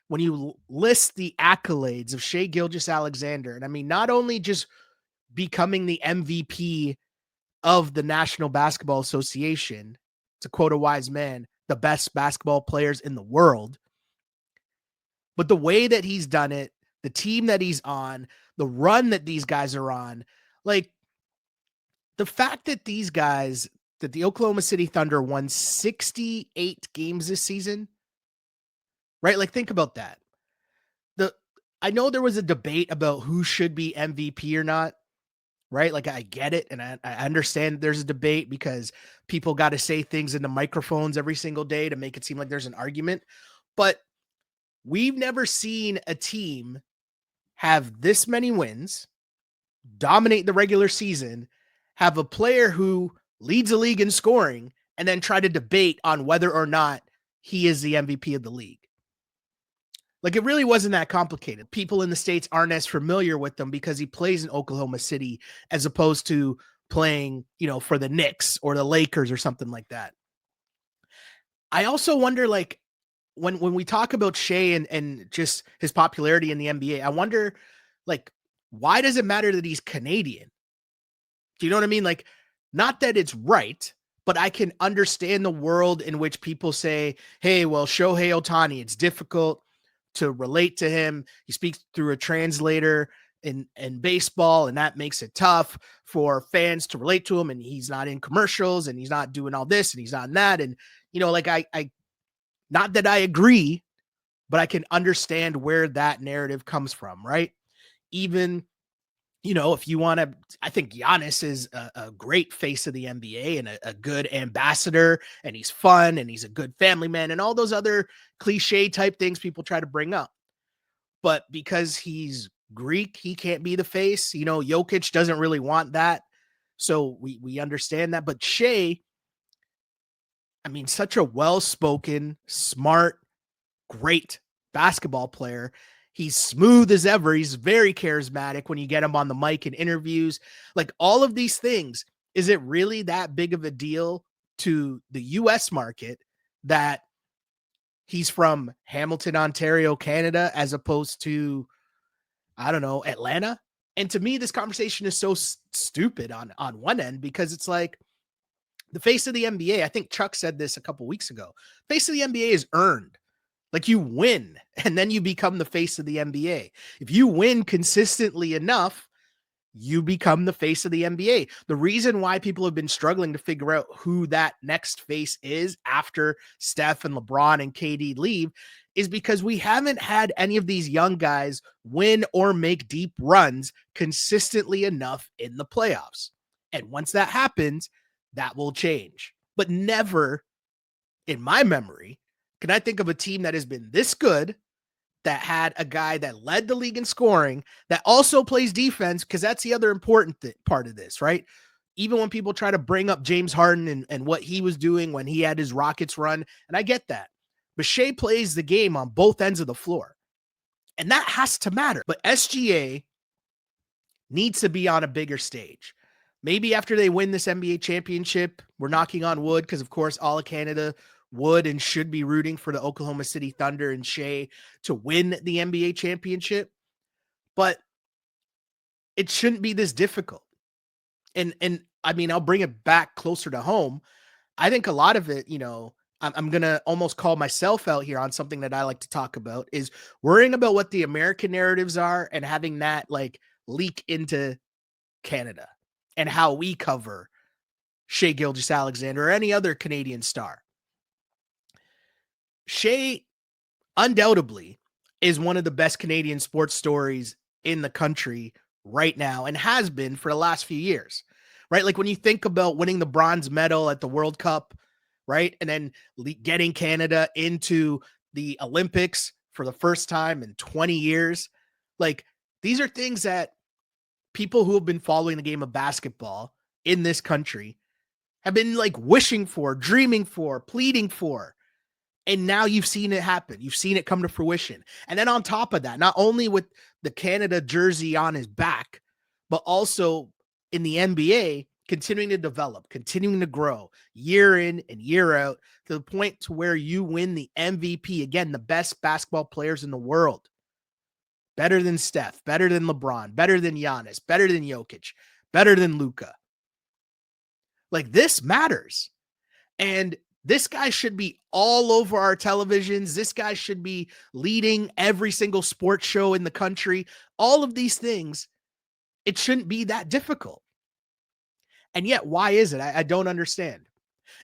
when you list the accolades of Shai Gilgeous-Alexander, and I mean, not only just becoming the MVP of the National Basketball Association, to quote a wise man, the best basketball players in the world, but the way that he's done it, the team that he's on, the run that these guys are on, like the fact that these guys, that the Oklahoma City Thunder won 68 games this season, right? Like, think about that. I know there was a debate about who should be MVP or not, right? Like, I get it, and I understand there's a debate because people got to say things into microphones every single day to make it seem like there's an argument. But we've never seen a team have this many wins, dominate the regular season, have a player who leads the league in scoring, and then try to debate on whether or not he is the MVP of the league. Like, it really wasn't that complicated. People in the States aren't as familiar with him because he plays in Oklahoma City as opposed to playing, for the Knicks or the Lakers or something like that. I also wonder, like, when we talk about Shai and just his popularity in the NBA, I wonder, like, why does it matter that he's Canadian? Do you know what I mean? Like, not that it's right, but I can understand the world in which people say, hey, well, Shohei Ohtani, it's difficult to relate to him. He speaks through a translator in baseball, and that makes it tough for fans to relate to him. And he's not in commercials, and he's not doing all this, and he's not in that. And, like I not that I agree, but I can understand where that narrative comes from, right? Even, if you want to, I think Giannis is a great face of the NBA and a good ambassador, and he's fun and he's a good family man and all those other cliche type things people try to bring up. But because he's Greek, he can't be the face. Jokic doesn't really want that. So we understand that. But Shai, I mean, such a well-spoken, smart, great basketball player. He's smooth as ever. He's very charismatic when you get him on the mic in interviews. Like, all of these things, is it really that big of a deal to the US market that he's from Hamilton, Ontario, Canada, as opposed to, I don't know, Atlanta? And to me, this conversation is so stupid on one end, because it's like, the face of the NBA, I think Chuck said this a couple weeks ago, face of the NBA is earned. Like, you win, and then you become the face of the NBA. If you win consistently enough, you become the face of the NBA. The reason why people have been struggling to figure out who that next face is after Steph and LeBron and KD leave is because we haven't had any of these young guys win or make deep runs consistently enough in the playoffs. And once that happens, that will change. But never, in my memory, can I think of a team that has been this good, that had a guy that led the league in scoring, that also plays defense, because that's the other important part of this, right? Even when people try to bring up James Harden and what he was doing when he had his Rockets run, and I get that. But Shai plays the game on both ends of the floor, and that has to matter. But SGA needs to be on a bigger stage. Maybe after they win this NBA championship, we're knocking on wood, because, of course, all of Canada would and should be rooting for the Oklahoma City Thunder and Shai to win the NBA championship. But it shouldn't be this difficult. And I mean, I'll bring it back closer to home. I think a lot of it, I'm going to almost call myself out here on something that I like to talk about, is worrying about what the American narratives are and having that like leak into Canada and how we cover Shai Gilgeous-Alexander or any other Canadian star. Shai undoubtedly is one of the best Canadian sports stories in the country right now, and has been for the last few years, right? Like, when you think about winning the bronze medal at the World Cup, right? And then getting Canada into the Olympics for the first time in 20 years. Like, these are things that people who have been following the game of basketball in this country have been like wishing for, dreaming for, pleading for. And now you've seen it happen. You've seen it come to fruition. And then on top of that, not only with the Canada jersey on his back, but also in the NBA, continuing to develop, continuing to grow year in and year out to the point to where you win the MVP. Again, the best basketball players in the world. Better than Steph, better than LeBron, better than Giannis, better than Jokic, better than Luka. Like, this matters. And this guy should be all over our televisions. This guy should be leading every single sports show in the country. All of these things, it shouldn't be that difficult. And yet, why is it? I don't understand.